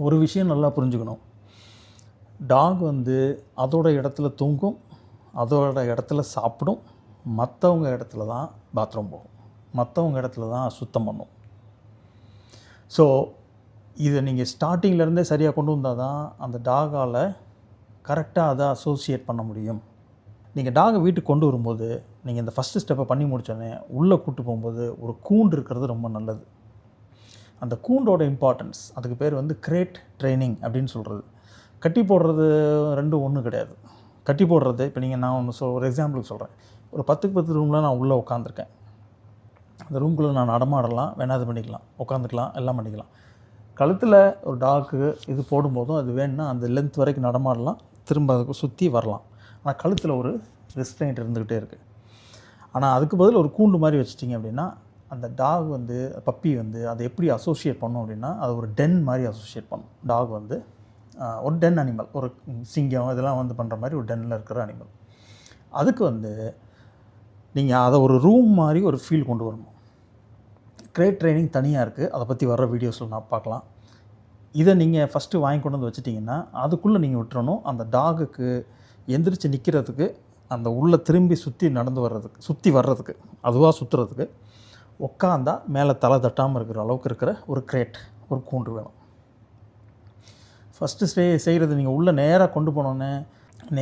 ஒரு விஷயம் நல்லா புரிஞ்சுக்கணும். டாக் வந்து அதோட இடத்துல தூங்கும், அதோட இடத்துல சாப்பிடும், மற்றவங்க இடத்துல தான் பாத்ரூம் போகும், மற்றவங்க இடத்துல தான் சுத்தம் பண்ணும். ஸோ இதை நீங்கள் ஸ்டார்டிங்லேருந்தே சரியாக கொண்டு வந்தால் தான் அந்த டாகால் கரெக்டாக அதை அசோசியேட் பண்ண முடியும். நீங்கள் டாகை வீட்டுக்கு கொண்டு வரும்போது நீங்கள் இந்த ஃபஸ்ட்டு ஸ்டெப்பை பண்ணி முடித்தோடனே உள்ளே கூட்டு போகும்போது ஒரு கூண்டு இருக்கிறது ரொம்ப நல்லது. அந்த கூண்டோட இம்பார்ட்டன்ஸ், அதுக்கு பேர் வந்து கிரேட் ட்ரைனிங் அப்படின்னு சொல்கிறது. கட்டி போடுறது ரெண்டும் ஒன்றும் கிடையாது. கட்டி போடுறது, இப்போ நீங்கள் நான் ஒன்று ஒரு எக்ஸாம்பிளுக்கு சொல்கிறேன். ஒரு 10க்கு 10 ரூமில் நான் உள்ளே உட்காந்துருக்கேன். அந்த ரூம்குள்ளே நான் நடமாடலாம், வேணாது பண்ணிக்கலாம், உட்காந்துக்கலாம், எல்லாம் பண்ணிக்கலாம். கழுத்தில் ஒரு டாக்கு இது போடும்போதும் அது வேணுன்னா அந்த லென்த் வரைக்கும் நடமாடலாம், திரும்ப அதுக்கு சுற்றி வரலாம். ஆனால் கழுத்தில் ஒரு ரெஸ்ட்ரெயின்ட் இருந்துக்கிட்டே இருக்குது. ஆனால் அதுக்கு பதில் ஒரு கூண்டு மாதிரி வச்சிட்டிங்க அப்படின்னா அந்த டாக் வந்து பப்பி வந்து அதை எப்படி அசோசியேட் பண்ணும் அப்படின்னா அது ஒரு டென் மாதிரி அசோசியேட் பண்ணும். டாக் வந்து ஒரு டென் அனிமல், ஒரு சிங்கம் இதெல்லாம் வந்து பண்ணுற மாதிரி ஒரு டென்னில் இருக்கிற அனிமல். அதுக்கு வந்து நீங்கள் அதை ஒரு ரூம் மாதிரி ஒரு ஃபீல் கொண்டு வரணும். கிரேட் ட்ரைனிங் தனியாக இருக்குது, அதை பற்றி வர்ற வீடியோஸில் நான் பார்க்கலாம். இதை நீங்கள் ஃபஸ்ட்டு வாங்கி கொண்டு வந்து வச்சிட்டிங்கன்னா அதுக்குள்ளே நீங்கள் விட்டுறணும். அந்த டாகுக்கு எந்திரிச்சு நிற்கிறதுக்கு, அந்த உள்ளே திரும்பி சுற்றி வர்றதுக்கு அதுவாக சுற்றுறதுக்கு உட்காந்தா மேலே தலை தட்டாமல் இருக்கிற அளவுக்கு இருக்கிற ஒரு கிரேட், ஒரு கூண்டு வேணும். ஃபஸ்ட்டு செய்கிறது நீங்கள் உள்ளே நேராக கொண்டு போனோன்னே